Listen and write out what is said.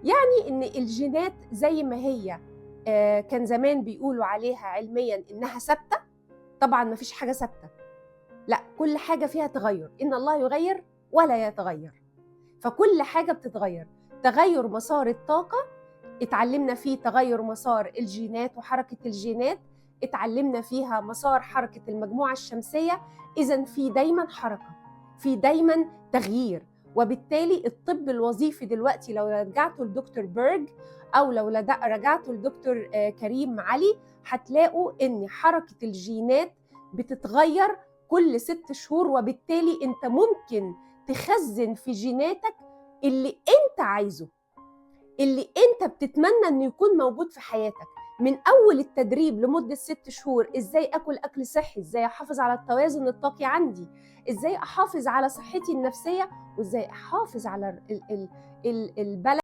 يعني إن الجينات زي ما هي كان زمان بيقولوا عليها علميا إنها ثابتة. طبعا ما فيش حاجة ثابتة، لا، كل حاجة فيها تغير. إن الله يغير ولا يتغير، فكل حاجة بتتغير. تغير مسار الطاقة اتعلمنا فيه تغير مسار الجينات وحركة الجينات، اتعلمنا فيها مسار حركة المجموعة الشمسية. إذن في دايما حركة، في دايما تغيير. وبالتالي الطب الوظيفي دلوقتي لو رجعتوا لدكتور بيرج أو لو رجعتوا لدكتور كريم علي، هتلاقوا إن حركة الجينات بتتغير كل 6 شهور. وبالتالي أنت ممكن تخزن في جيناتك اللي أنت عايزه، اللي انت بتتمنى انه يكون موجود في حياتك. من اول التدريب لمدة 6 شهور، ازاي اكل اكل صحي، ازاي احافظ على التوازن الطاقي عندي، ازاي احافظ على صحتي النفسية، وازاي احافظ على البلد